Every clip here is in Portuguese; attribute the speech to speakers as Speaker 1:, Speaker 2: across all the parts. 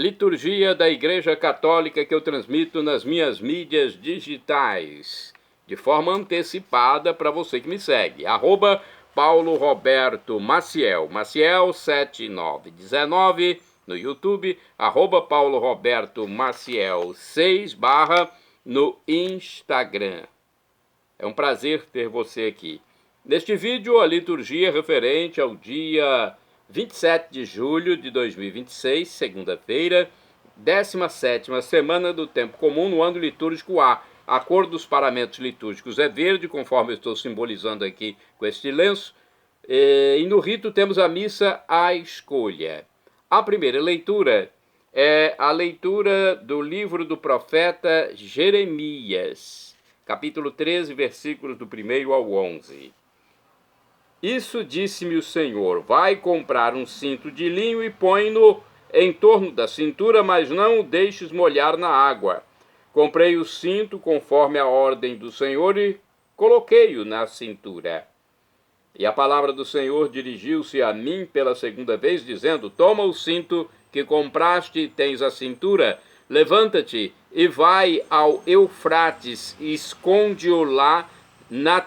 Speaker 1: liturgia da Igreja Católica que eu transmito nas minhas mídias digitais, de forma antecipada para você que me segue. Paulo Roberto Maciel, Maciel 7919 no YouTube, Paulo Roberto Maciel 6 no Instagram. É um prazer ter você aqui. Neste vídeo, a liturgia referente ao dia 27 de julho de 2026, segunda-feira, 17ª semana do Tempo Comum no ano litúrgico A. A cor dos paramentos litúrgicos é verde, conforme eu estou simbolizando aqui com este lenço. E no rito temos a missa à escolha. A primeira leitura é a leitura do livro do profeta Jeremias, capítulo 13, versículos do 1 ao 11. Isso disse-me o Senhor: vai comprar um cinto de linho e põe-no em torno da cintura, mas não o deixes molhar na água. Comprei o cinto conforme a ordem do Senhor e coloquei-o na cintura. E a palavra do Senhor dirigiu-se a mim pela segunda vez, dizendo: toma o cinto que compraste e tens a cintura, levanta-te e vai ao Eufrates e esconde-o lá na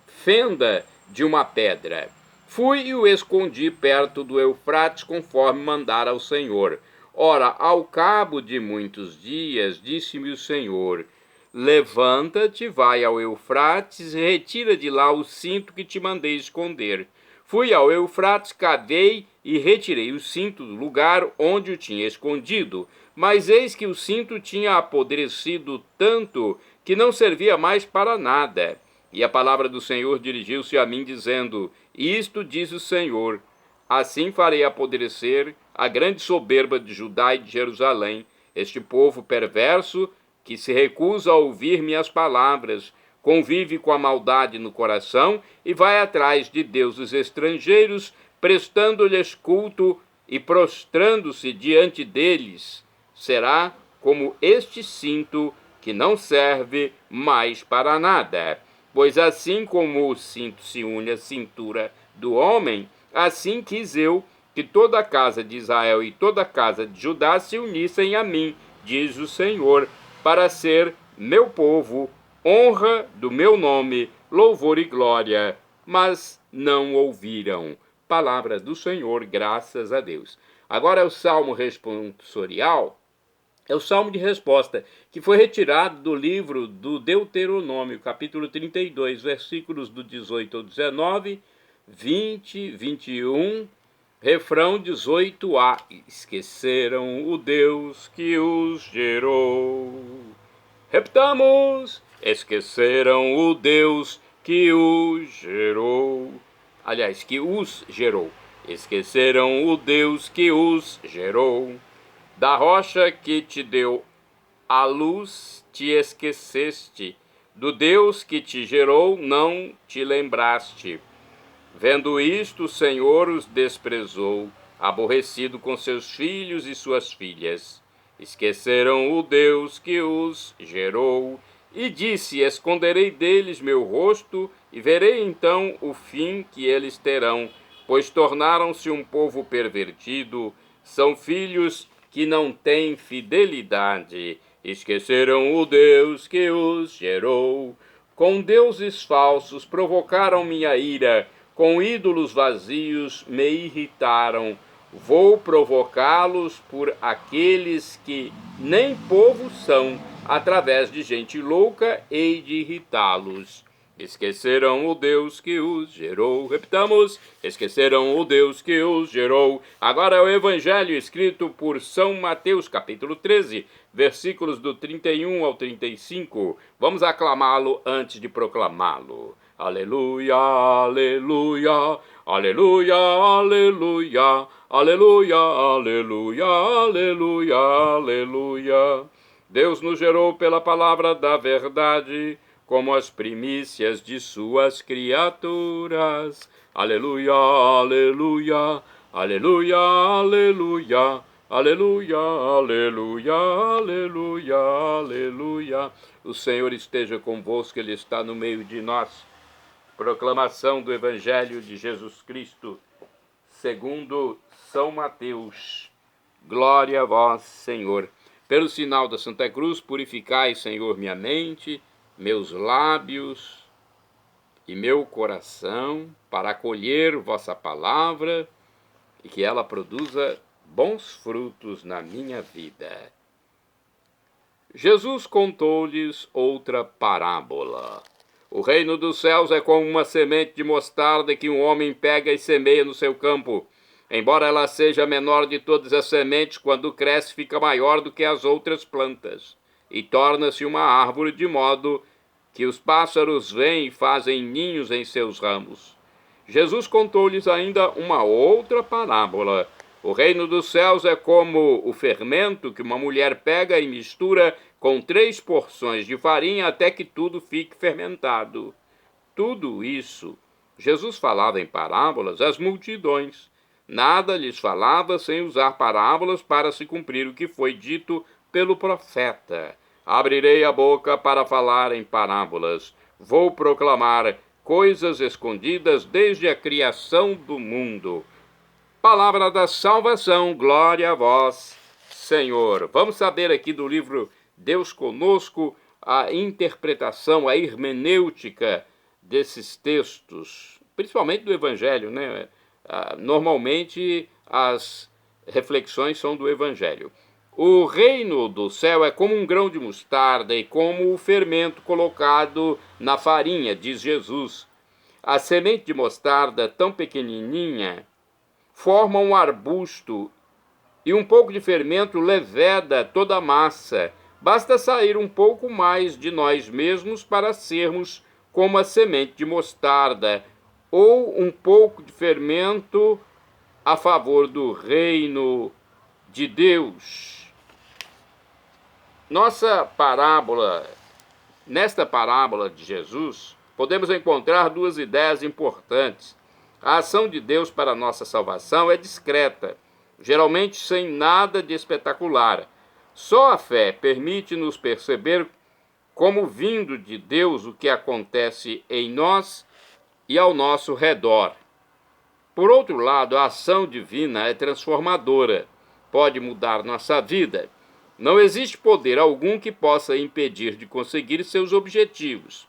Speaker 1: fenda de uma pedra. Fui e o escondi perto do Eufrates, conforme mandara o Senhor. Ora, ao cabo de muitos dias, disse-me o Senhor: levanta-te, vai ao Eufrates e retira de lá o cinto que te mandei esconder. Fui ao Eufrates, cavei e retirei o cinto do lugar onde o tinha escondido. Mas eis que o cinto tinha apodrecido tanto que não servia mais para nada. E a palavra do Senhor dirigiu-se a mim, dizendo: isto diz o Senhor: assim farei apodrecer a grande soberba de Judá e de Jerusalém, este povo perverso que se recusa a ouvir minhas palavras, convive com a maldade no coração e vai atrás de deuses estrangeiros, prestando-lhes culto e prostrando-se diante deles. Será como este cinto que não serve mais para nada. Pois assim como o cinto se une à cintura do homem, assim quis eu que toda a casa de Israel e toda a casa de Judá se unissem a mim, diz o Senhor, para ser meu povo, honra do meu nome, louvor e glória. Mas não ouviram. Palavra do Senhor, graças a Deus. Agora é o Salmo responsorial. É o Salmo de resposta, que foi retirado do livro do Deuteronômio, capítulo 32, versículos do 18 ao 19, 20, 21, refrão 18a. Esqueceram o Deus que os gerou. Repitamos: esqueceram o Deus que os gerou. Aliás, que os gerou. Esqueceram o Deus que os gerou. Da rocha que te deu a luz te esqueceste, do Deus que te gerou não te lembraste. Vendo isto, o Senhor os desprezou, aborrecido com seus filhos e suas filhas. Esqueceram o Deus que os gerou, e disse: esconderei deles meu rosto, e verei então o fim que eles terão, pois tornaram-se um povo pervertido, são filhos que não têm fidelidade. Esqueceram o Deus que os gerou. Com deuses falsos provocaram minha ira, com ídolos vazios me irritaram. Vou provocá-los por aqueles que nem povo são, através de gente louca hei de irritá-los. Esqueceram o Deus que os gerou. Repitamos: esqueceram o Deus que os gerou. Agora é o Evangelho escrito por São Mateus, capítulo 13, versículos do 31 ao 35. Vamos aclamá-lo antes de proclamá-lo. Aleluia, aleluia, aleluia, aleluia, aleluia, aleluia, aleluia, aleluia. Deus nos gerou pela palavra da verdade, como as primícias de suas criaturas. Aleluia, aleluia, aleluia, aleluia, aleluia, aleluia, aleluia, aleluia. O Senhor esteja convosco, Ele está no meio de nós. Proclamação do Evangelho de Jesus Cristo, segundo São Mateus. Glória a vós, Senhor. Pelo sinal da Santa Cruz, purificai, Senhor, minha mente, meus lábios e meu coração, para acolher vossa palavra e que ela produza bons frutos na minha vida. Jesus contou-lhes outra parábola. O reino dos céus é como uma semente de mostarda que um homem pega e semeia no seu campo. Embora ela seja a menor de todas as sementes, quando cresce fica maior do que as outras plantas, e torna-se uma árvore, de modo que os pássaros vêm e fazem ninhos em seus ramos. Jesus contou-lhes ainda uma outra parábola. O reino dos céus é como o fermento que uma mulher pega e mistura com 3 porções de farinha até que tudo fique fermentado. Tudo isso Jesus falava em parábolas às multidões. Nada lhes falava sem usar parábolas para se cumprir o que foi dito pelo profeta. Abrirei a boca para falar em parábolas. Vou proclamar coisas escondidas desde a criação do mundo. Palavra da salvação, glória a vós, Senhor. Vamos saber aqui do livro Deus Conosco a interpretação, a hermenêutica desses textos, principalmente do Evangelho, né? Normalmente as reflexões são do Evangelho. O reino do céu é como um grão de mostarda e como o fermento colocado na farinha, diz Jesus. A semente de mostarda, tão pequenininha, forma um arbusto e um pouco de fermento leveda toda a massa. Basta sair um pouco mais de nós mesmos para sermos como a semente de mostarda, ou um pouco de fermento a favor do reino de Deus. Nesta parábola de Jesus, podemos encontrar 2 ideias importantes. A ação de Deus para a nossa salvação é discreta, geralmente sem nada de espetacular. Só a fé permite-nos perceber como vindo de Deus o que acontece em nós e ao nosso redor. Por outro lado, a ação divina é transformadora, pode mudar nossa vida. Não existe poder algum que possa impedir de conseguir seus objetivos.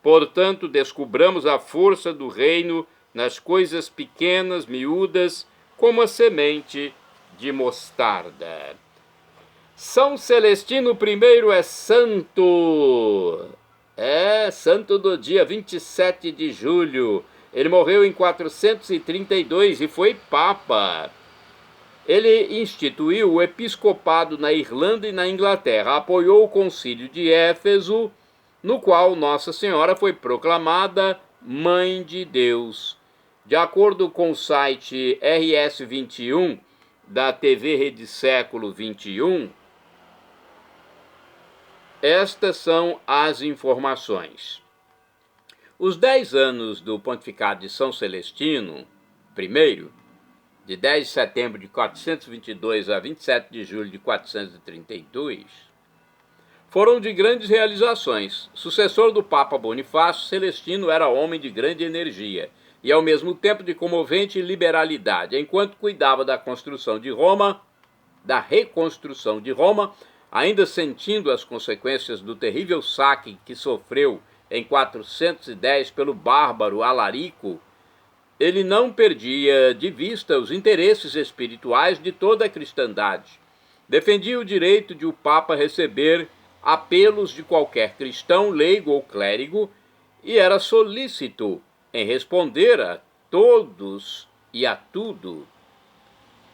Speaker 1: Portanto, descubramos a força do reino nas coisas pequenas, miúdas, como a semente de mostarda. São Celestino I é santo. Santo do dia 27 de julho. Ele morreu em 432 e foi papa. Ele instituiu o episcopado na Irlanda e na Inglaterra. Apoiou o concílio de Éfeso, no qual Nossa Senhora foi proclamada Mãe de Deus. De acordo com o site RS21 da TV Rede Século XXI, estas são as informações. Os 10 anos do pontificado de São Celestino I, de 10 de setembro de 422 a 27 de julho de 432, foram de grandes realizações. Sucessor do Papa Bonifácio, Celestino era homem de grande energia e, ao mesmo tempo, de comovente liberalidade. Enquanto cuidava da construção de Roma, da reconstrução de Roma, ainda sentindo as consequências do terrível saque que sofreu em 410 pelo bárbaro Alarico, ele não perdia de vista os interesses espirituais de toda a cristandade. Defendia o direito de o Papa receber apelos de qualquer cristão, leigo ou clérigo, e era solícito em responder a todos e a tudo.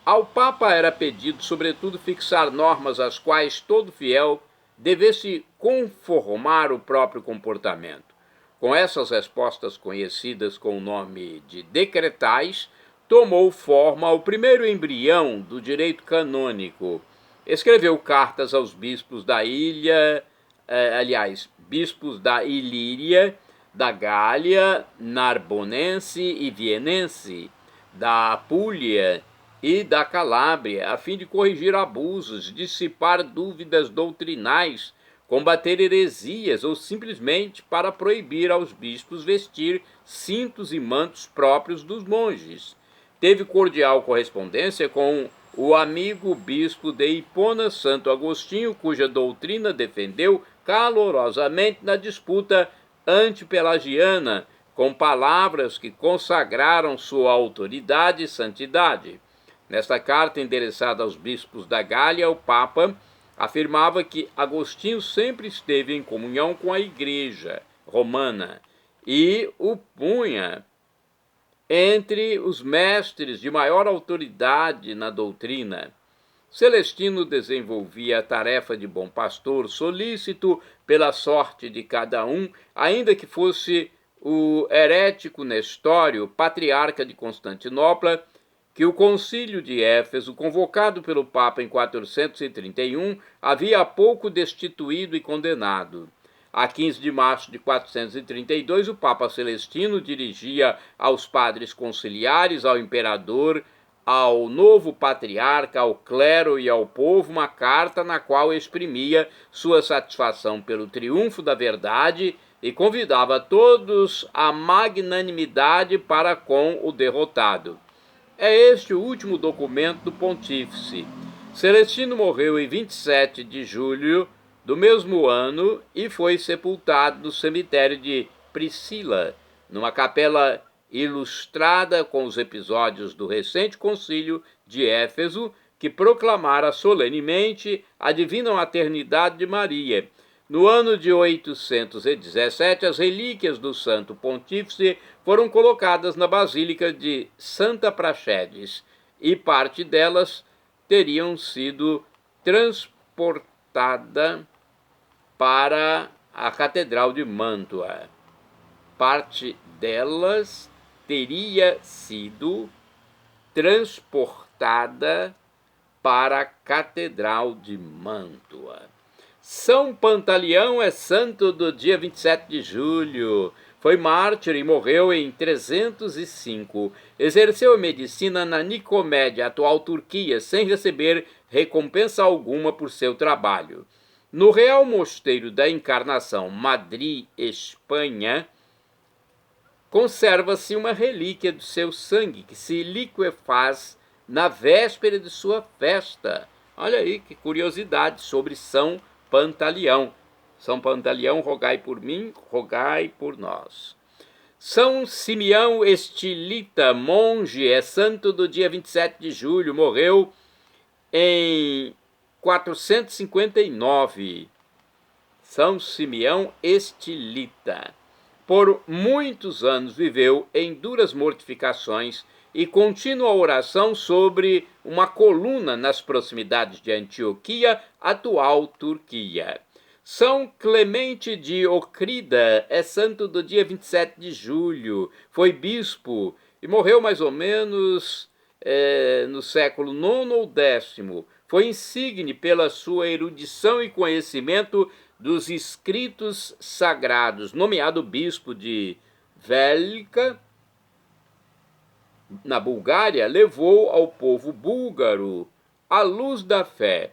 Speaker 1: Ao Papa era pedido, sobretudo, fixar normas às quais todo fiel devesse conformar o próprio comportamento. Com essas respostas, conhecidas com o nome de decretais, tomou forma o primeiro embrião do direito canônico. Escreveu cartas aos bispos da bispos da Ilíria, da Gália, Narbonense e Vienense, da Apulia e da Calábria, a fim de corrigir abusos, dissipar dúvidas doutrinais, combater heresias ou simplesmente para proibir aos bispos vestir cintos e mantos próprios dos monges. Teve cordial correspondência com o amigo bispo de Hipona, Santo Agostinho, cuja doutrina defendeu calorosamente na disputa antipelagiana, com palavras que consagraram sua autoridade e santidade. Nesta carta endereçada aos bispos da Gália, o Papa afirmava que Agostinho sempre esteve em comunhão com a Igreja romana e o punha entre os mestres de maior autoridade na doutrina. Celestino desenvolvia a tarefa de bom pastor, solícito pela sorte de cada um, ainda que fosse o herético Nestório, patriarca de Constantinopla, que o concílio de Éfeso, convocado pelo Papa em 431, havia há pouco destituído e condenado. A 15 de março de 432, o Papa Celestino dirigia aos padres conciliares, ao imperador, ao novo patriarca, ao clero e ao povo uma carta na qual exprimia sua satisfação pelo triunfo da verdade e convidava todos à magnanimidade para com o derrotado. É este o último documento do pontífice. Celestino morreu em 27 de julho do mesmo ano e foi sepultado no cemitério de Priscila, numa capela ilustrada com os episódios do recente concílio de Éfeso, que proclamara solenemente a divina maternidade de Maria. No ano de 817, as relíquias do Santo Pontífice foram colocadas na Basílica de Santa Praxedes e parte delas teriam sido transportada para a Catedral de Mantua. Parte delas teria sido transportada para a Catedral de Mantua. São Pantaleão é santo do dia 27 de julho. Foi mártir e morreu em 305. Exerceu a medicina na Nicomédia, atual Turquia, sem receber recompensa alguma por seu trabalho. No Real Mosteiro da Encarnação, Madrid, Espanha, conserva-se uma relíquia do seu sangue, que se liquefaz na véspera de sua festa. Olha aí que curiosidade sobre São Pantaleão. São Pantaleão, rogai por mim, rogai por nós. São Simeão Estilita, monge, é santo do dia 27 de julho, morreu em 459. São Simeão Estilita. Por muitos anos viveu em duras mortificações e contínua oração sobre uma coluna nas proximidades de Antioquia, atual Turquia. São Clemente de Ocrida é santo do dia 27 de julho, foi bispo e morreu mais ou menos no século IX ou X. Foi insigne pela sua erudição e conhecimento dos escritos sagrados, nomeado bispo de Velika, na Bulgária, levou ao povo búlgaro a luz da fé.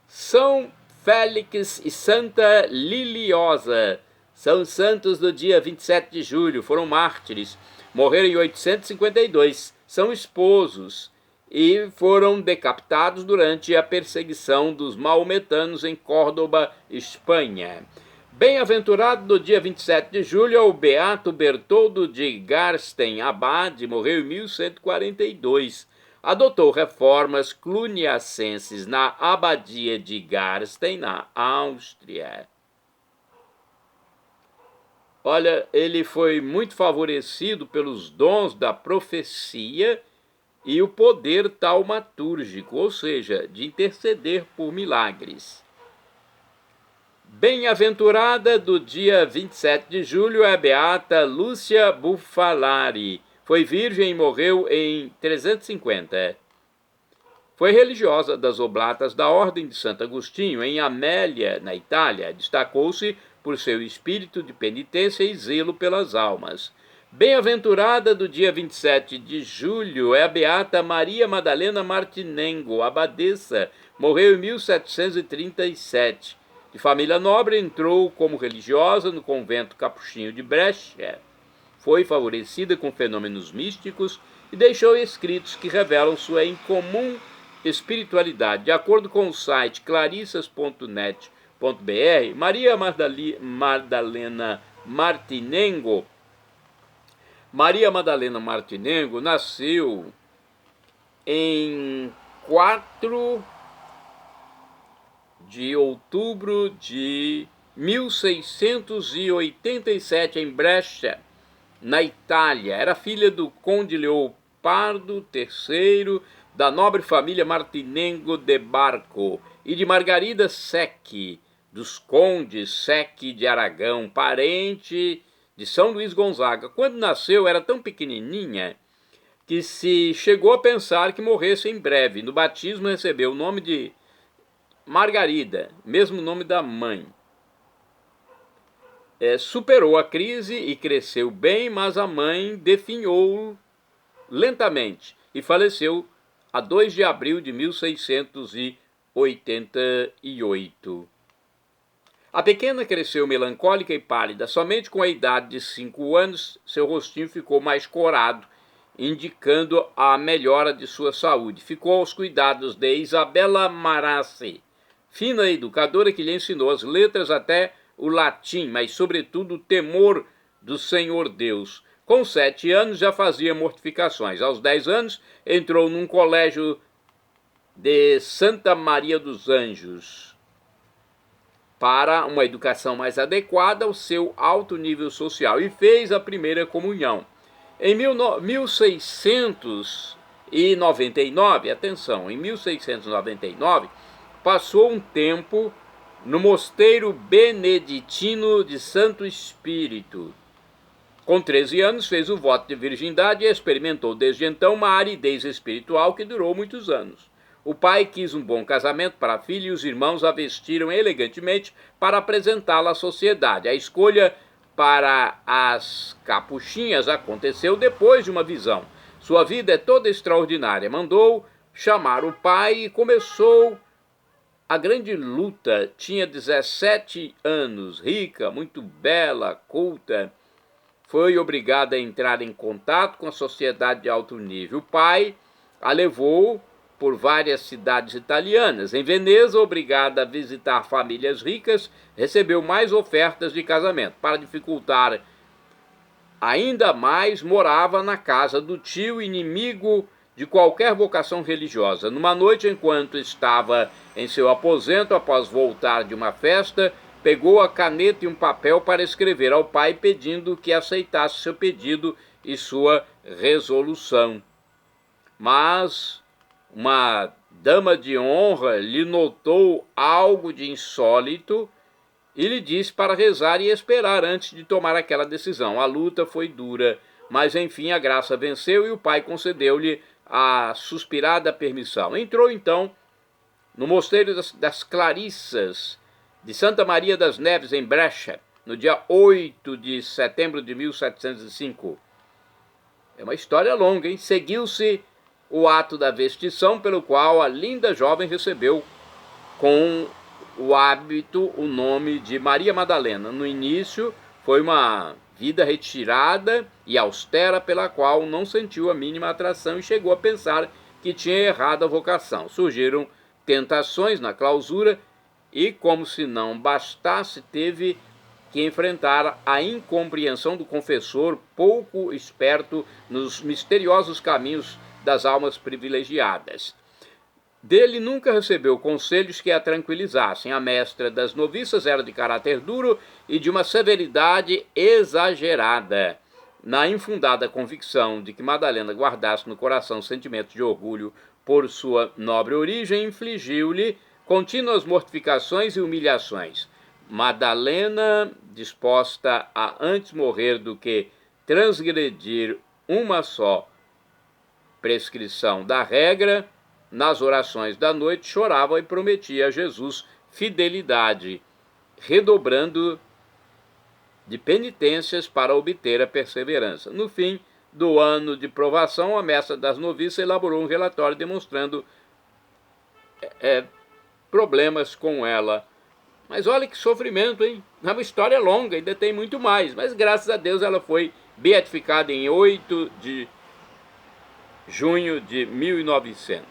Speaker 1: São Félix e Santa Liliosa são santos do dia 27 de julho, foram mártires, morreram em 852, são esposos e foram decapitados durante a perseguição dos maometanos em Córdoba, Espanha. Bem-aventurado do dia 27 de julho é o beato Bertoldo de Garsten, abade, morreu em 1142. Adotou reformas cluniacenses na abadia de Garsten, na Áustria. Olha, ele foi muito favorecido pelos dons da profecia e o poder taumatúrgico, ou seja, de interceder por milagres. Bem-aventurada do dia 27 de julho é a beata Lúcia Bufalari. Foi virgem e morreu em 350. Foi religiosa das Oblatas da Ordem de Santo Agostinho, em Amélia, na Itália. Destacou-se por seu espírito de penitência e zelo pelas almas. Bem-aventurada do dia 27 de julho é a beata Maria Madalena Martinengo, abadesa, morreu em 1737. De família nobre, entrou como religiosa no convento capuchinho de Brescia. Foi favorecida com fenômenos místicos e deixou escritos que revelam sua incomum espiritualidade. De acordo com o site clarissas.net.br, Maria Madalena Martinengo nasceu em 4 de outubro de 1687 em Brescia, na Itália. Era filha do conde Leopardo III, da nobre família Martinengo de Barco, e de Margarida Secchi, dos condes Secchi de Aragão, parente de São Luís Gonzaga. Quando nasceu, era tão pequenininha que se chegou a pensar que morresse em breve. No batismo recebeu o nome de Margarida, mesmo nome da mãe. Superou a crise e cresceu bem, mas a mãe definhou lentamente e faleceu a 2 de abril de 1688. A pequena cresceu melancólica e pálida. Somente com a idade de 5 anos, seu rostinho ficou mais corado, indicando a melhora de sua saúde. Ficou aos cuidados de Isabella Marassi, fina educadora que lhe ensinou as letras até o latim, mas sobretudo o temor do Senhor Deus. Com 7 anos já fazia mortificações. Aos 10 anos entrou num colégio de Santa Maria dos Anjos para uma educação mais adequada ao seu alto nível social e fez a primeira comunhão. Em 1699, atenção, em 1699, passou um tempo no mosteiro beneditino de Santo Espírito. Com 13 anos fez o voto de virgindade e experimentou desde então uma aridez espiritual que durou muitos anos. O pai quis um bom casamento para a filha e os irmãos a vestiram elegantemente para apresentá-la à sociedade. A escolha para as capuchinhas aconteceu depois de uma visão. Sua vida é toda extraordinária. Mandou chamar o pai e começou a grande luta. Tinha 17 anos, rica, muito bela, culta. Foi obrigada a entrar em contato com a sociedade de alto nível. O pai a levou por várias cidades italianas. Em Veneza, obrigada a visitar famílias ricas, recebeu mais ofertas de casamento. Para dificultar ainda mais, morava na casa do tio, inimigo de qualquer vocação religiosa. Numa noite, enquanto estava em seu aposento, após voltar de uma festa, pegou a caneta e um papel para escrever ao pai pedindo que aceitasse seu pedido e sua resolução. Mas uma dama de honra lhe notou algo de insólito e lhe disse para rezar e esperar antes de tomar aquela decisão. A luta foi dura, mas enfim a graça venceu e o pai concedeu-lhe a suspirada permissão. Entrou então no mosteiro das Clarissas de Santa Maria das Neves, em Brescia, no dia 8 de setembro de 1705. É uma história longa, hein? Seguiu-se o ato da vestição, pelo qual a linda jovem recebeu com o hábito o nome de Maria Madalena. No início foi uma vida retirada e austera, pela qual não sentiu a mínima atração e chegou a pensar que tinha errado a vocação. Surgiram tentações na clausura e, como se não bastasse, teve que enfrentar a incompreensão do confessor pouco esperto nos misteriosos caminhos das almas privilegiadas. Dele nunca recebeu conselhos que a tranquilizassem. A mestra das noviças era de caráter duro e de uma severidade exagerada. Na infundada convicção de que Madalena guardasse no coração sentimentos de orgulho por sua nobre origem, infligiu-lhe contínuas mortificações e humilhações. Madalena, disposta a antes morrer do que transgredir uma só prescrição da regra, nas orações da noite chorava e prometia a Jesus fidelidade, redobrando de penitências para obter a perseverança. No fim do ano de provação, a mestra das noviças elaborou um relatório demonstrando problemas com ela. Mas olha que sofrimento, hein? É uma história longa, ainda tem muito mais, mas graças a Deus ela foi beatificada em 8 de junho de 1900.